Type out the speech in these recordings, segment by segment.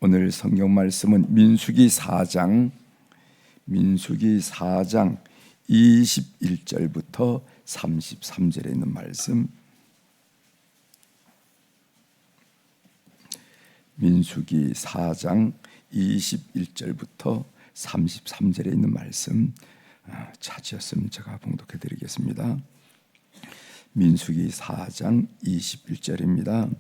오늘 성경 말씀은 민수기 4장 21절부터 33절에 있는 말씀. 민수기 4장 21절부터 33절에 있는 말씀 찾으셨으면 제가 봉독해 드리겠습니다. 민수기 4장 21절입니다.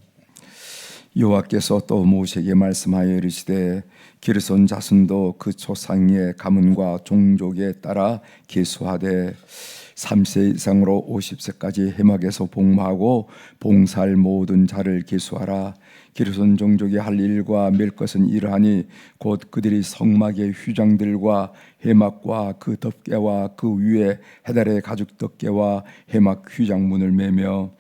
여호와께서 또 모세에게 말씀하여 이르시되 게르손 자손도 그 조상의 가문과 종족에 따라 계수하되 3세 이상으로 50세까지 해막에서 복무하고 봉사할 모든 자를 계수하라. 게르손 종족이 할 일과 맬 것은 이러하니 곧 그들이 성막의 휘장들과 해막과 그 덮개와 그 위에 해달의 가죽 덮개와 해막 휘장문을 매며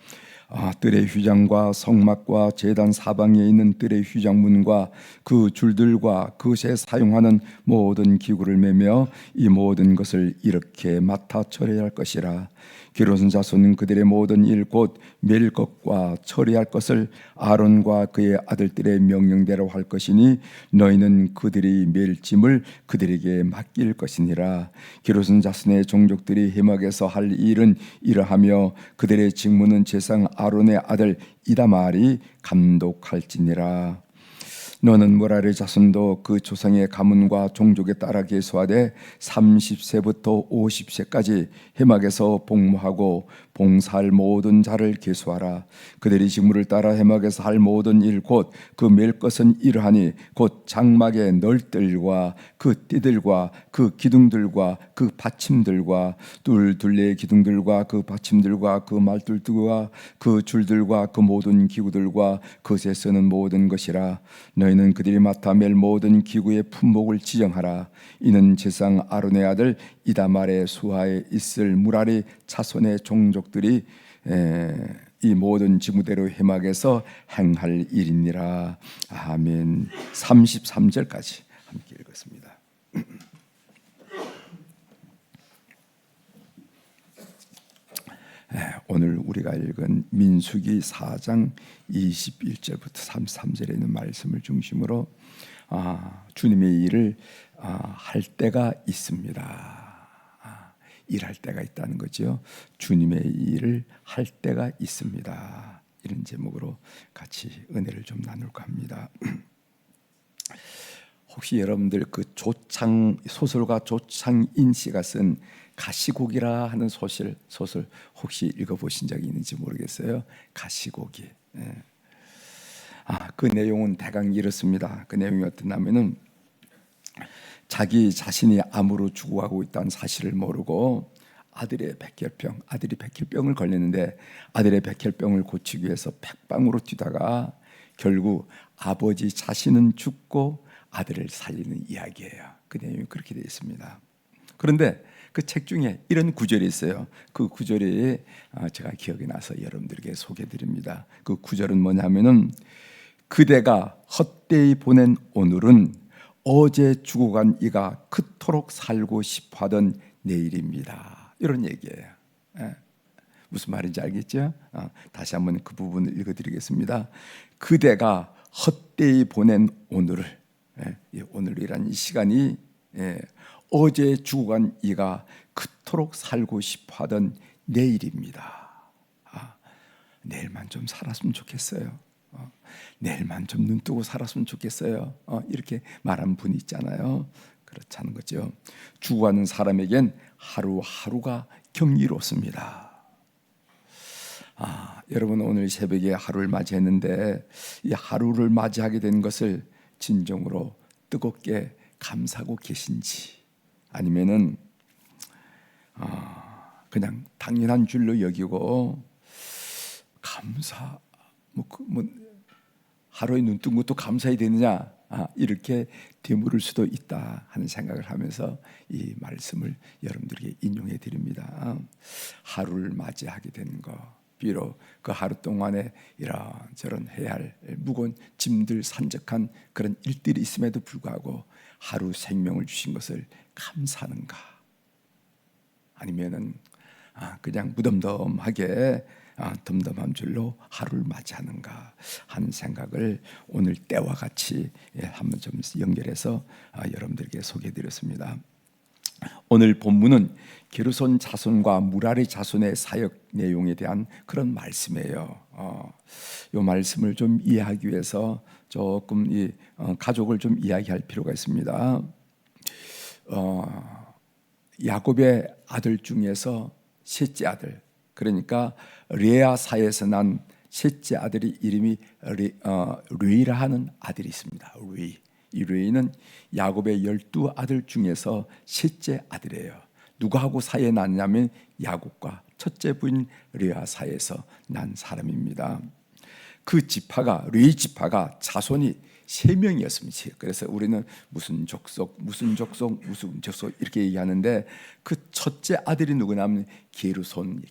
뜰의 휘장과 성막과 제단 사방에 있는 뜰의 휘장문과 그 줄들과 그것에 사용하는 모든 기구를 매며 이 모든 것을 이렇게 맡아 처리할 것이라. 게르손 자손은 그들의 모든 일 곧 맬 것과 처리할 것을 아론과 그의 아들들의 명령대로 할 것이니 너희는 그들이 맬 짐을 그들에게 맡길 것이니라. 게르손 자손의 종족들이 해막에서 할 일은 이러하며 그들의 직무는 제상 아론의 아들 이다말이 감독할지니라. 너는 므라리 자손도 그 조상의 가문과 종족에 따라 계수하되 30세부터 50세까지 해막에서 복무하고 봉사할 모든 자를 계수하라. 그들이 직무를 따라 해막에서 할 모든 일 곧 그 맬 것은 이러하니 곧 장막의 널들과 그 띠들과 그 기둥들과 그 받침들과 둘레의 기둥들과 그 받침들과 그 말들과 그 줄들과 그 모든 기구들과 그것에 쓰는 모든 것이라. 너희는 그들이 맡아 맬 모든 기구의 품목을 지정하라. 이는 제상 아론의 아들 이다말의 수하에 있을 므라리 자손의 종족들이 이 모든 직무대로 해막에서 행할 일이니라. 아멘. 33절까지 함께 읽었습니다. 오늘 우리가 읽은 민수기 4장 21절부터 33절에 있는 말씀을 중심으로 주님의 일을 할 때가 있습니다. 일할 때가 있다는 거죠. 주님의 일을 할 때가 있습니다. 이런 제목으로 같이 은혜를 좀 나눌까 합니다. 혹시 여러분들 그 소설가 조창인 씨가 쓴 가시고기라 하는 소설 혹시 읽어보신 적이 있는지 모르겠어요. 가시고기. 그 내용은 대강 이렇습니다. 그 내용이 어떠냐면은 자기 자신이 암으로 죽어가고 있다는 사실을 모르고 아들이 백혈병을 걸렸는데 아들의 백혈병을 고치기 위해서 백방으로 뛰다가 결국 아버지 자신은 죽고 아들을 살리는 이야기예요. 그 내용이 그렇게 되어 있습니다. 그런데 그 책 중에 이런 구절이 있어요. 그 구절이 제가 기억이 나서 여러분들에게 소개해드립니다. 그 구절은 뭐냐면은 그대가 헛되이 보낸 오늘은 어제 죽어간 이가 그토록 살고 싶어하던 내일입니다. 이런 얘기예요. 무슨 말인지 알겠죠? 다시 한번 그 부분을 읽어드리겠습니다. 그대가 헛되이 보낸 오늘을, 오늘이란 이 시간이 어제 죽어간 이가 그토록 살고 싶어하던 내일입니다. 내일만 좀 살았으면 좋겠어요. 내일만 좀 눈 뜨고 살았으면 좋겠어요. 이렇게 말한 분이 있잖아요. 그렇다는 거죠. 죽어가는 사람에겐 하루하루가 경이롭습니다. 여러분 오늘 새벽에 하루를 맞이했는데 이 하루를 맞이하게 된 것을 진정으로 뜨겁게 감사하고 계신지 아니면은 그냥 당연한 줄로 여기고 감사 하루에 눈 뜬 것도 감사해야 되느냐 이렇게 되물을 수도 있다 하는 생각을 하면서 이 말씀을 여러분들에게 인용해 드립니다. 하루를 맞이하게 된 거 비록 그 하루 동안에 이런저런 해야 할 무거운 짐들 산적한 그런 일들이 있음에도 불구하고 하루 생명을 주신 것을 감사하는가 아니면은 그냥 무덤덤하게 덤덤한 줄로 하루를 맞이하는가 하는 생각을 오늘 때와 같이 한번 좀 연결해서 여러분들에게 소개해드렸습니다. 오늘 본문은 게르손 자손과 무라리 자손의 사역 내용에 대한 그런 말씀이에요. 이 말씀을 좀 이해하기 위해서 조금 이 가족을 좀 이야기할 필요가 있습니다. 야곱의 아들 중에서 셋째 아들, 그러니까 레아사에서 난 셋째 아들이 이름이 르이라 하는 아들이 있습니다. 르이. 이 르이는 야곱의 12아들 중에서 셋째 아들이에요. 누구하고 사이에 났냐면 야곱과 첫째 부인 레아 사이에서 난 사람입니다. 그 지파가, 르이 지파가 자손이 3명이었습니다. 그래서 우리는 무슨 족속 이렇게 얘기하는데 그 첫째 아들이 누구냐면 게르손.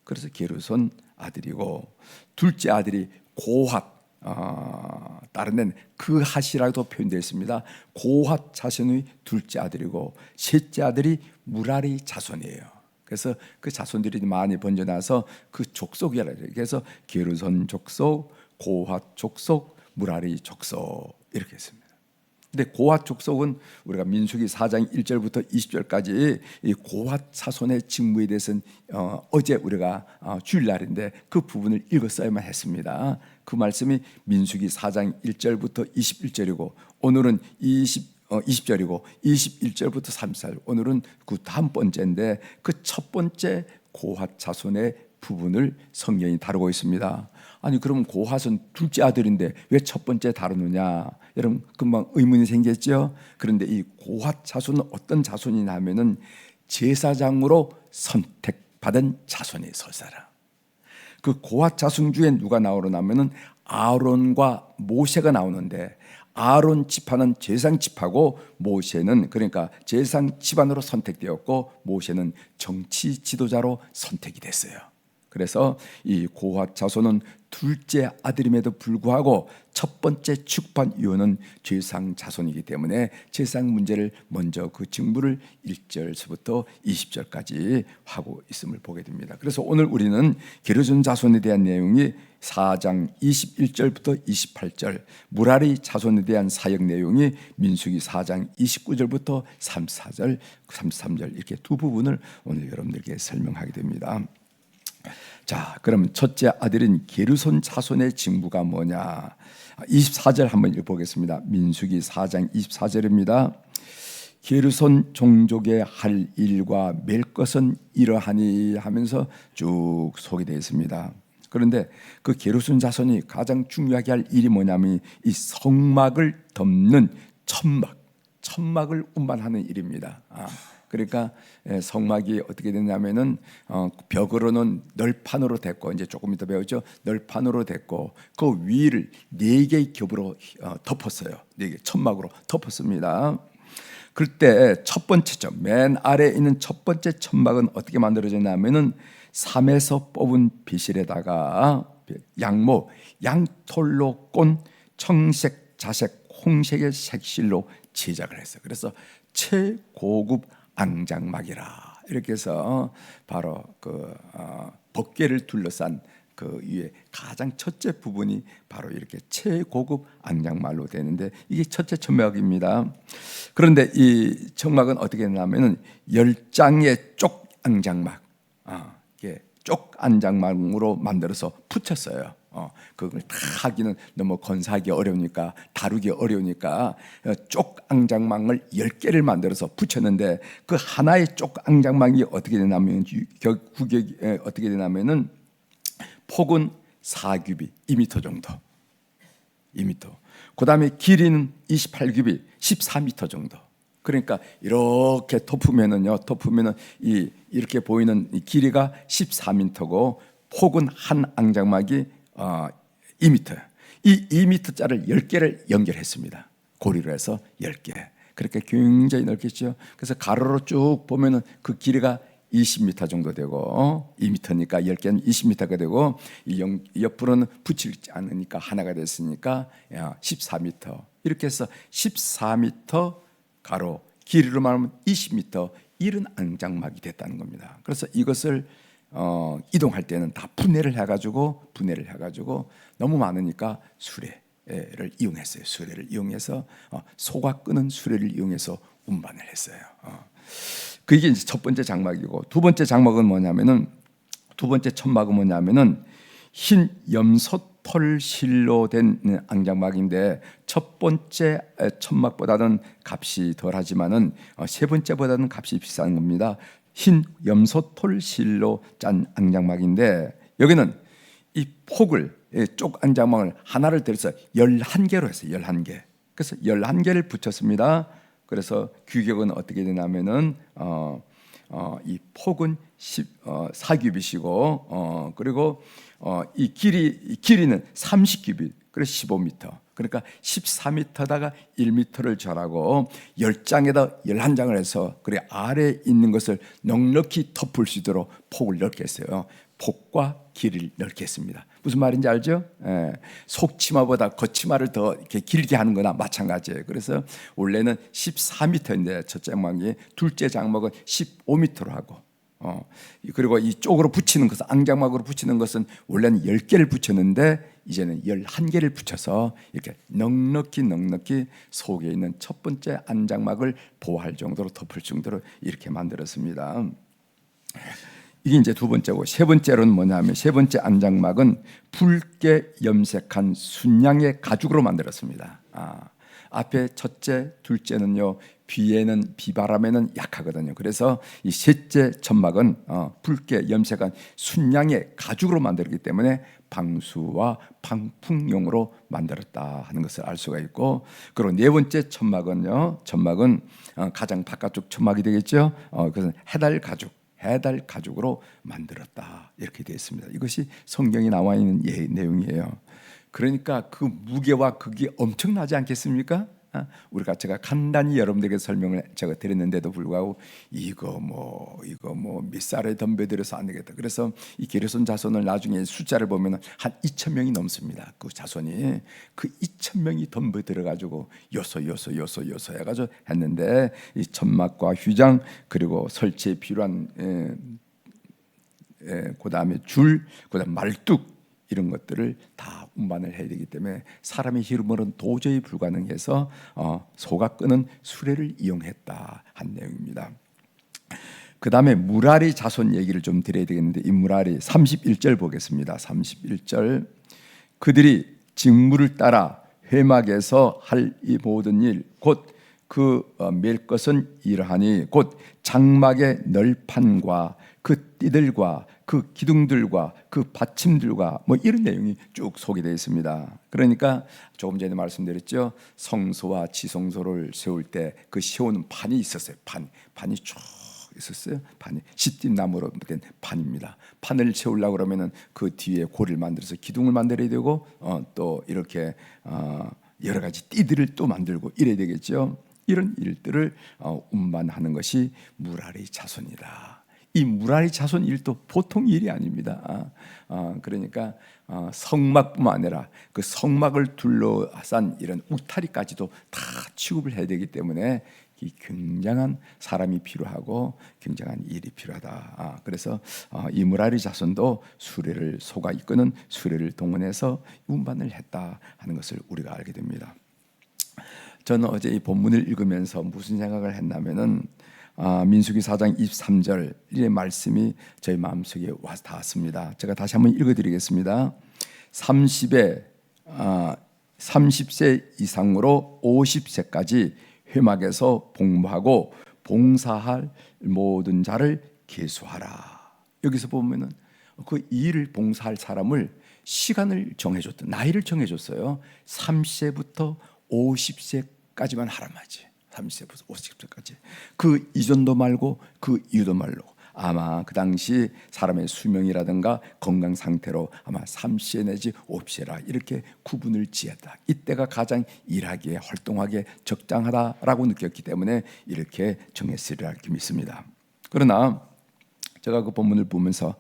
그래서 게르손 아들이고, 둘째 아들이 고핫, 다른 데는 그 핫이라고도 표현되어 있습니다. 고핫 자손의 둘째 아들이고, 셋째 아들이 무라리 자손이에요. 그래서 그 자손들이 많이 번져나서 그 족속이라 해요. 그래서 게르손 족속, 고핫 족속, 무라리 족속 이렇게 했습니다. 근데 고핫 족속은 우리가 민수기 4장 1절부터 20절까지 이 고핫 자손의 직무에 대해서는 어제 우리가 주일날인데 그 부분을 읽었어야만 했습니다. 그 말씀이 민수기 4장 1절부터 21절이고 오늘은 20절이고 21절부터 34절, 오늘은 그 다음 번째인데 그 첫 번째 고핫 자손의 부분을 성경이 다루고 있습니다. 아니 그럼 고핫은 둘째 아들인데 왜 첫 번째 다루느냐? 여러분 금방 의문이 생겼죠. 그런데 이 고핫 자손은 어떤 자손이냐 하면은 제사장으로 선택받은 자손이 설사라. 그 고핫 자손 중에 누가 나오려냐면은 아론과 모세가 나오는데, 아론 지파는 제사장 지파고 모세는 그러니까 제사장 집안으로 선택되었고 모세는 정치 지도자로 선택이 됐어요. 그래서 이 고핫 자손은 둘째 아들임에도 불구하고 첫 번째 취급한 이유는 제사장 자손이기 때문에 제사장 문제를 먼저 그 직무를 1절서부터 20절까지 하고 있음을 보게 됩니다. 그래서 오늘 우리는 게르손 자손에 대한 내용이 4장 21절부터 28절, 무라리 자손에 대한 사역 내용이 민수기 4장 29절부터 34절, 33절 이렇게 두 부분을 오늘 여러분들께 설명하게 됩니다. 자, 그럼 첫째 아들인 게르손 자손의 직무가 뭐냐? 24절 한번 읽어보겠습니다. 민수기 4장 24절입니다. 게르손 종족의 할 일과 맬 것은 이러하니 하면서 쭉 소개되어 있습니다. 그런데 그 게르손 자손이 가장 중요하게 할 일이 뭐냐면 이 성막을 덮는 천막을 운반하는 일입니다. 그러니까 성막이 어떻게 되냐면은 벽으로는 널판으로 됐고, 이제 조금 이따 배우죠. 널판으로 됐고 그 위를 4개의 겹으로 덮었어요. 4개 천막으로 덮었습니다. 그때 첫 번째 맨 아래에 있는 첫 번째 천막은 어떻게 만들어졌냐면은 삼에서 뽑은 비실에다가 양모, 양털로 꼰 청색, 자색, 홍색의 색실로 제작을 했어요. 그래서 최고급 앙장막이라 이렇게 해서 바로 그 법궤를 둘러싼 그 위에 가장 첫째 부분이 바로 이렇게 최고급 앙장막으로 되는데 이게 첫째 천막입니다. 그런데 이 천막은 어떻게 되냐면은 10장의 쪽 앙장막, 이게 쪽 앙장막으로 만들어서 붙였어요. 그걸 다 하기는 너무 건사하기 어려우니까, 다루기 어려우니까 쪽 앙장막을 10개를 만들어서 붙였는데 그 하나의 쪽 앙장막이 어떻게 되냐면 구격이 어떻게 되냐면은 폭은 4규빗 2m 정도, 2m. 그다음에 길이는 28규빗 14m 정도. 그러니까 이렇게 덮으면은 이렇게 보이는 이 길이가 14m고 폭은 한 앙장막이 2m. 이 2m짜리 10개를 연결했습니다. 고리로 해서 10개. 그렇게 굉장히 넓겠죠. 그래서 가로로 쭉 보면은 그 길이가 20m 정도 되고 2m니까 10개는 20m가 되고 이 옆으로는 붙이지 않으니까 하나가 됐으니까 14m. 이렇게 해서 14m 가로, 길이로 말하면 20m, 이른 앙장막이 됐다는 겁니다. 그래서 이것을 이동할 때는 다 분해를 해가지고 너무 많으니까 수레를 이용했어요. 수레를 이용해서 소가 끄는 수레를 이용해서 운반을 했어요. 그게 이제 첫 번째 장막이고, 두 번째 장막은 뭐냐면은, 두 번째 천막은 뭐냐면은 흰 염소털실로 된 앙장막인데, 첫 번째 천막보다는 값이 덜하지만은 세 번째보다는 값이 비싼 겁니다. 흰 염소털실로 짠 앙장막인데, 여기는 이 폭을, 쪽 앙장막을 하나를 들어서 11개로 했어요. 11개. 그래서 11개를 붙였습니다. 그래서 규격은 어떻게 되냐면은 이 폭은 4규빗이고, 그리고 이 길이는 30규빗, 그래서 15m. 그러니까 14m다가 1m를 절하고 10장에다 11장을 해서, 그래 아래에 있는 것을 넉넉히 덮을 수 있도록 폭을 넓게 했어요. 폭과 길이를 넓게 했습니다. 무슨 말인지 알죠? 속치마보다 겉치마를 더 이렇게 길게 하는 거나 마찬가지예요. 그래서 원래는 14m인데 첫째 장막이, 둘째 장막은 15m로 하고, 그리고 이쪽으로 붙이는 것은, 앙장막으로 붙이는 것은 원래는 10개를 붙였는데 이제는 11개를 붙여서 이렇게 넉넉히 속에 있는 첫 번째 안장막을 보호할 정도로, 덮을 정도로 이렇게 만들었습니다. 이게 이제 두 번째고, 세 번째로는 뭐냐면, 세 번째 안장막은 붉게 염색한 순양의 가죽으로 만들었습니다. 앞에 첫째, 둘째는요, 비에는, 비바람에는 약하거든요. 그래서 이 셋째 천막은 붉게 염색한 순양의 가죽으로 만들었기 때문에 방수와 방풍용으로 만들었다 하는 것을 알 수가 있고, 그리고 네 번째 천막은요, 천막은 가장 바깥쪽 천막이 되겠죠. 그것은 해달 가죽으로 만들었다, 이렇게 되어 있습니다. 이것이 성경에 나와 있는 내용이에요. 그러니까 그 무게와 극이 엄청나지 않겠습니까? 제가 간단히 여러분들에게 설명을 제가 드렸는데도 불구하고 이거 뭐 밑살에 덤벼들어서 안 되겠다. 그래서 이 게르손 자손을 나중에 숫자를 보면 한 2,000명이 넘습니다. 그 자손이, 그 2,000명이 덤벼들어 가지고 요소 해가지고 했는데, 이 천막과 휘장, 그리고 설치에 필요한 그다음에 줄, 그다음 말뚝, 이런 것들을 다 운반을 해야 되기 때문에 사람의 힘으로는 도저히 불가능해서 소가 끄는 수레를 이용했다 한 내용입니다. 그 다음에 무라리 자손 얘기를 좀 드려야 되겠는데, 이 무라리 31절 보겠습니다. 31절, 그들이 직무를 따라 회막에서 할 이 모든 일, 곧 그 맬 것은 이러하니, 곧 장막의 널판과 그 띠들과 그 기둥들과 그 받침들과 뭐 이런 내용이 쭉 소개되어 있습니다. 그러니까 조금 전에 말씀드렸죠. 성소와 지성소를 세울 때 그 세우는 판이 있었어요. 판이 쭉 있었어요. 판이 시띠나무로 된 판입니다. 판을 세우려고 그러면은 그 뒤에 고리를 만들어서 기둥을 만들어야 되고, 또 이렇게 여러 가지 띠들을 또 만들고 이래야 되겠죠. 이런 일들을 운반하는 것이 무라리 자손이다. 이 무라리 자손 일도 보통 일이 아닙니다. 그러니까 성막뿐만 아니라 그 성막을 둘러싼 이런 울타리까지도 다 취급을 해야 되기 때문에 이 굉장한 사람이 필요하고 굉장한 일이 필요하다. 그래서 이 무라리 자손도 소가 이끄는 수레를 동원해서 운반을 했다 하는 것을 우리가 알게 됩니다. 저는 어제 이 본문을 읽으면서 무슨 생각을 했냐면은, 민수기 4장 23절 이 말씀이 저희 마음속에 와서 닿았습니다. 제가 다시 한번 읽어드리겠습니다. 30세 이상으로 50세까지 회막에서 봉사하고 봉사할 모든 자를 계수하라. 여기서 보면은 그 일을 봉사할 사람을 시간을 정해줬던, 나이를 정해줬어요. 30세부터 50세까지만 하란 말이지. 30세부터 50세까지. 그 이전도 말고 그 이후도 말고, 아마 그 당시 사람의 수명이라든가 건강 상태로 아마 30세 내지 50세라 이렇게 구분을 지었다. 이때가 가장 일하기에 활동하기에 적당하다라고 느꼈기 때문에 이렇게 정했으리라 이렇게 믿습니다. 그러나 제가 그 본문을 보면서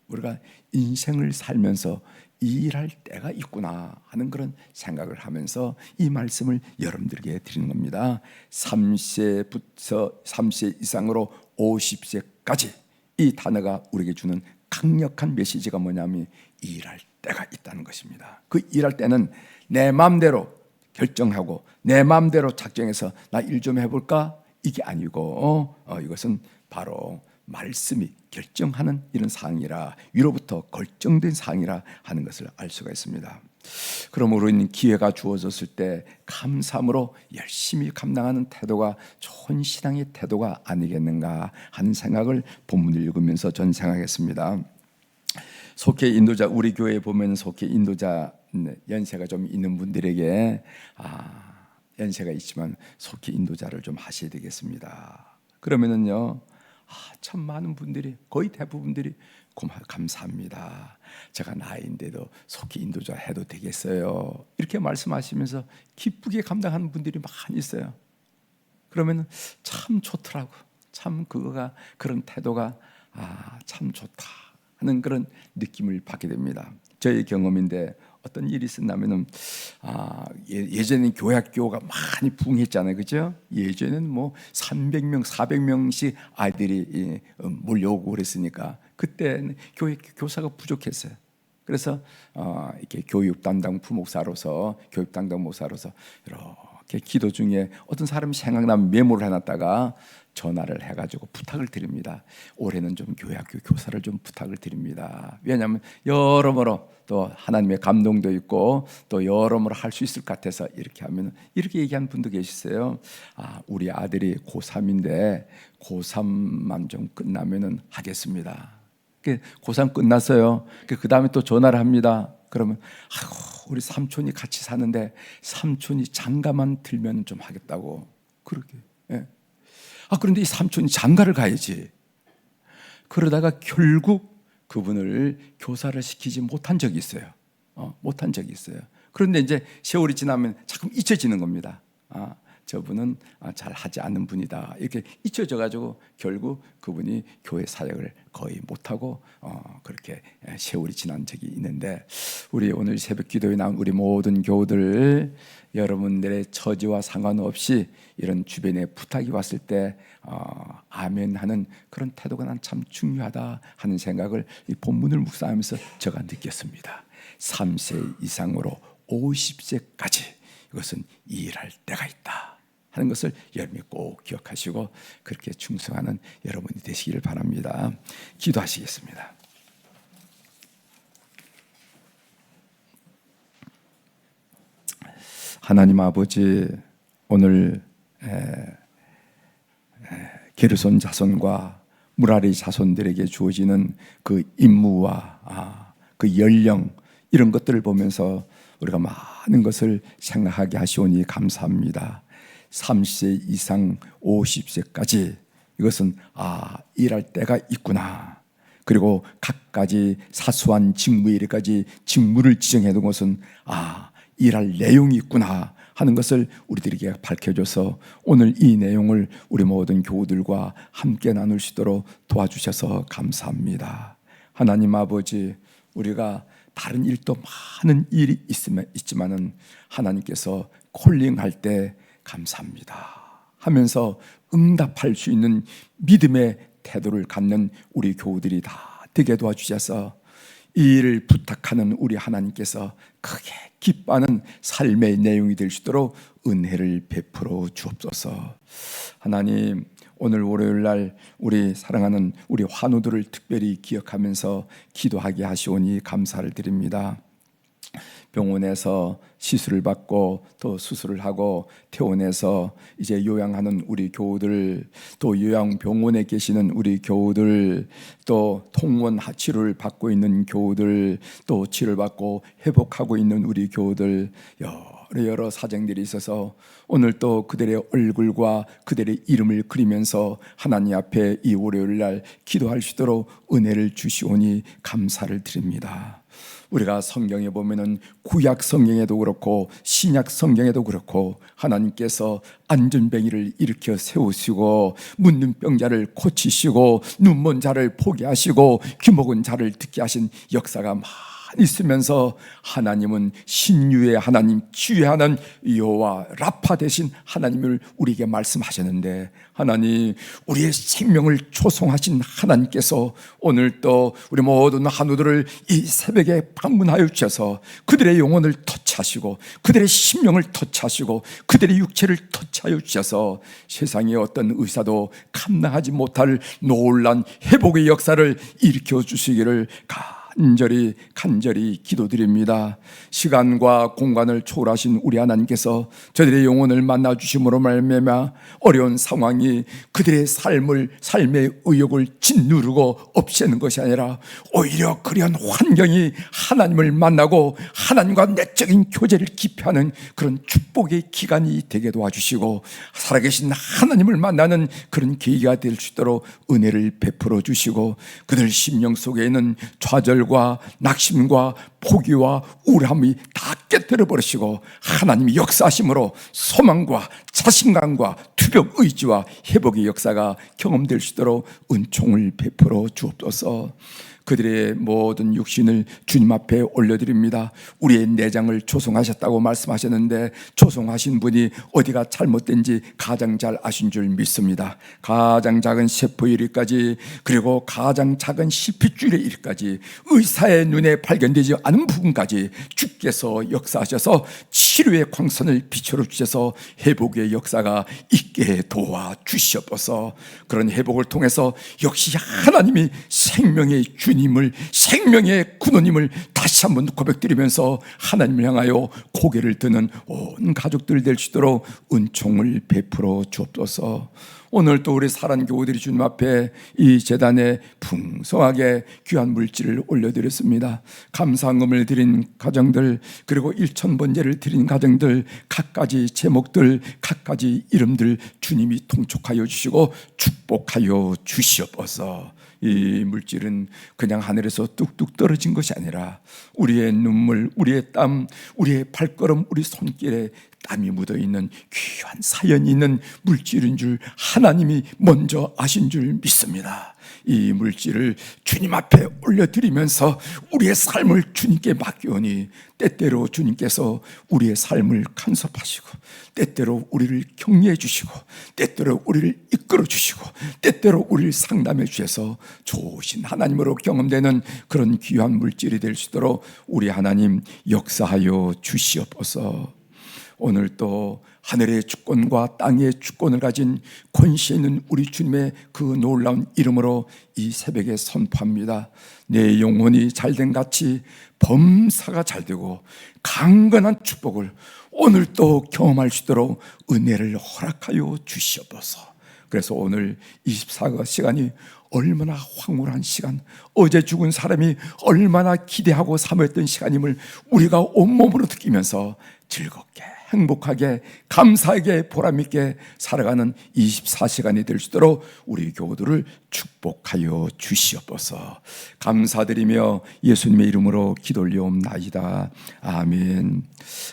우리가 인생을 살면서 일할 때가 있구나 하는 그런 생각을 하면서 이 말씀을 여러분들에게 드리는 겁니다. 30세 이상으로 50세까지 이 단어가 우리에게 주는 강력한 메시지가 뭐냐면 일할 때가 있다는 것입니다. 그 일할 때는 내 마음대로 결정하고 내 마음대로 작정해서 나 일 좀 해볼까? 이게 아니고 이것은 바로 말씀이 결정하는 이런 사항이라, 위로부터 결정된 사항이라 하는 것을 알 수가 있습니다. 그러므로 우리는 기회가 주어졌을 때 감사함으로 열심히 감당하는 태도가 좋은 신앙의 태도가 아니겠는가 하는 생각을 본문을 읽으면서 전 생각했습니다. 속해 인도자, 우리 교회에 보면 속해 인도자 연세가 좀 있는 분들에게 연세가 있지만 속해 인도자를 좀 하셔야 되겠습니다. 그러면은요, 참 많은 분들이, 거의 대부분들이 감사합니다. 제가 나이인데도 속히 인도자 해도 되겠어요. 이렇게 말씀하시면서 기쁘게 감당하는 분들이 많이 있어요. 그러면 참 좋더라고. 참 그거가, 그런 태도가 참 좋다 하는 그런 느낌을 받게 됩니다. 저의 경험인데 어떤 일이 있었냐면은 예전에는 교회학교가 많이 부흥했잖아요, 그죠? 예전에는 뭐 300명, 400명씩 아이들이 몰려오고 그랬으니까 그때는 교회 교사가 부족했어요. 그래서 이렇게 교육 담당 부목사로서, 교육 담당 목사로서 이렇게 기도 중에 어떤 사람이 생각나면 메모를 해놨다가 전화를 해가지고 부탁을 드립니다. 올해는 좀 교회학교 교사를 좀 부탁을 드립니다. 왜냐하면 여러모로 또 하나님의 감동도 있고 또 여러모로 할 수 있을 것 같아서 이렇게 하면, 이렇게 얘기하는 분도 계시어요. 우리 아들이 고3인데 고3만 좀 끝나면은 하겠습니다. 고3 끝났어요. 그 다음에 또 전화를 합니다. 그러면 우리 삼촌이 같이 사는데 삼촌이 장가만 들면 좀 하겠다고 그렇게. 예. 그런데 이 삼촌이 장가를 가야지. 그러다가 결국 그분을 교사를 시키지 못한 적이 있어요. 못한 적이 있어요. 그런데 이제 세월이 지나면 자꾸 잊혀지는 겁니다. 저분은 잘 하지 않는 분이다. 이렇게 잊혀져가지고 결국 그분이 교회 사역을 거의 못하고 그렇게 세월이 지난 적이 있는데, 우리 오늘 새벽 기도에 나온 우리 모든 교우들, 여러분들의 처지와 상관없이 이런 주변에 부탁이 왔을 때 아멘 하는 그런 태도가 난 참 중요하다 하는 생각을 이 본문을 묵상하면서 제가 느꼈습니다. 3세 이상으로 50세까지 이것은 일할 때가 있다 하는 것을 여러분이 꼭 기억하시고 그렇게 충성하는 여러분이 되시기를 바랍니다. 기도하시겠습니다. 하나님 아버지, 오늘 게르손 자손과 무라리 자손들에게 주어지는 그 임무와 그 연령, 이런 것들을 보면서 우리가 많은 것을 생각하게 하시오니 감사합니다. 30세 이상 50세까지 이것은 일할 때가 있구나. 그리고 각가지 사소한 직무에 이르까지 직무를 지정해 둔 것은 일할 내용이 있구나 하는 것을 우리들에게 밝혀줘서 오늘 이 내용을 우리 모든 교우들과 함께 나눌 수 있도록 도와주셔서 감사합니다. 하나님 아버지, 우리가 다른 일도 많은 일이 있지만은 하나님께서 콜링할 때 감사합니다 하면서 응답할 수 있는 믿음의 태도를 갖는 우리 교우들이 다 되게 도와주셔서 이 일을 부탁하는 우리 하나님께서 크게 기뻐하는 삶의 내용이 될 수 있도록 은혜를 베풀어 주옵소서. 하나님, 오늘 월요일날 우리 사랑하는 우리 환우들을 특별히 기억하면서 기도하게 하시오니 감사를 드립니다. 병원에서 시술을 받고 또 수술을 하고 퇴원해서 이제 요양하는 우리 교우들, 또 요양병원에 계시는 우리 교우들, 또 통원 치료를 받고 있는 교우들, 또 치료를 받고 회복하고 있는 우리 교우들, 여러 사정들이 있어서 오늘 또 그들의 얼굴과 그들의 이름을 그리면서 하나님 앞에 이 월요일 날 기도할 수 있도록 은혜를 주시오니 감사를 드립니다. 우리가 성경에 보면은 구약 성경에도 그렇고 신약 성경에도 그렇고 하나님께서 안전뱅이를 일으켜 세우시고 묻는 병자를 고치시고 눈먼 자를 포기하시고 귀 먹은 자를 듣게 하신 역사가 있으면서 하나님은 신유의 하나님, 치유의 하나님, 여호와 라파 되신 하나님을 우리에게 말씀하셨는데, 하나님, 우리의 생명을 초송하신 하나님께서 오늘 또 우리 모든 한우들을 이 새벽에 방문하여 주셔서 그들의 영혼을 터치하시고 그들의 심령을 터치하시고 그들의 육체를 터치하여 주셔서 세상의 어떤 의사도 감당하지 못할 놀란 회복의 역사를 일으켜 주시기를 간절히 기도드립니다. 시간과 공간을 초월하신 우리 하나님께서 저들의 영혼을 만나 주심으로 말미암아 어려운 상황이 그들의 삶의 의욕을 짓누르고 없애는 것이 아니라 오히려 그러한 환경이 하나님을 만나고 하나님과 내적인 교제를 깊이하는 그런 축복의 기간이 되게 도와주시고 살아계신 하나님을 만나는 그런 계기가 될 수 있도록 은혜를 베풀어 주시고 그들 심령 속에 있는 좌절과 낙심과 포기와 우울함이 다 깨뜨려 버리시고 하나님이 역사하심으로 소망과 자신감과 투벽 의지와 회복의 역사가 경험될 수 있도록 은총을 베풀어 주옵소서. 그들의 모든 육신을 주님 앞에 올려드립니다. 우리의 내장을 조성하셨다고 말씀하셨는데 조성하신 분이 어디가 잘못된지 가장 잘 아신 줄 믿습니다. 가장 작은 세포의 일까지 그리고 가장 작은 실핏줄의 일까지 의사의 눈에 발견되지 않은 부분까지 주께서 역사하셔서 치료의 광선을 비춰 주셔서 회복의 역사가 있게 도와주시옵소서. 그런 회복을 통해서 역시 하나님이 생명의 주님을, 생명의 군원님을 다시 한번 고백드리면서 하나님을 향하여 고개를 드는 온 가족들 될 수 있도록 은총을 베풀어 주옵소서. 오늘 또 우리 사랑 교우들이 주님 앞에 이 제단에 풍성하게 귀한 물질을 올려드렸습니다. 감사금을 드린 가정들, 그리고 1000번제를 드린 가정들, 각가지 제목들, 각가지 이름들 주님이 통촉하여 주시고 축복하여 주시옵소서. 이 물질은 그냥 하늘에서 뚝뚝 떨어진 것이 아니라 우리의 눈물, 우리의 땀, 우리의 발걸음, 우리 손길에 땀이 묻어있는 귀한 사연이 있는 물질인 줄 하나님이 먼저 아신 줄 믿습니다. 이 물질을 주님 앞에 올려드리면서 우리의 삶을 주님께 맡기오니 때때로 주님께서 우리의 삶을 간섭하시고 때때로 우리를 격려해 주시고 때때로 우리를 이끌어 주시고 때때로 우리를 상담해 주셔서 좋으신 하나님으로 경험되는 그런 귀한 물질이 될 수 있도록 우리 하나님 역사하여 주시옵소서. 오늘 또 하늘의 주권과 땅의 주권을 가진 권세 있는 우리 주님의 그 놀라운 이름으로 이 새벽에 선포합니다. 내 영혼이 잘된 같이 범사가 잘되고 강건한 축복을 오늘 또 경험할 수 있도록 은혜를 허락하여 주시옵소서. 그래서 오늘 24시간이 얼마나 황홀한 시간, 어제 죽은 사람이 얼마나 기대하고 사모했던 시간임을 우리가 온몸으로 느끼면서 즐겁게 행복하게 감사하게 보람있게 살아가는 24시간이 될 수 있도록 우리 교우들을 축복하여 주시옵소서. 감사드리며 예수님의 이름으로 기도 올리옵나이다. 아멘.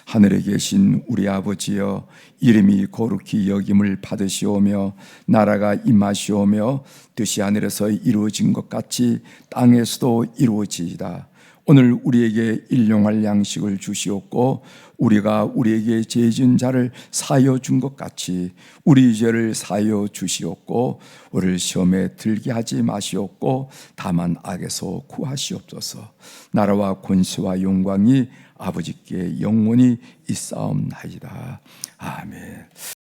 하늘에 계신 우리 아버지여, 이름이 거룩히 여김을 받으시오며 나라가 임하시오며 뜻이 하늘에서 이루어진 것 같이 땅에서도 이루어지이다. 오늘 우리에게 일용할 양식을 주시옵고 우리가 우리에게 죄 지은 자를 사하여 준 것 같이 우리 죄를 사하여 주시옵고 우리를 시험에 들게 하지 마시옵고 다만 악에서 구하시옵소서. 나라와 권세와 영광이 아버지께 영원히 있사옵나이다. 아멘.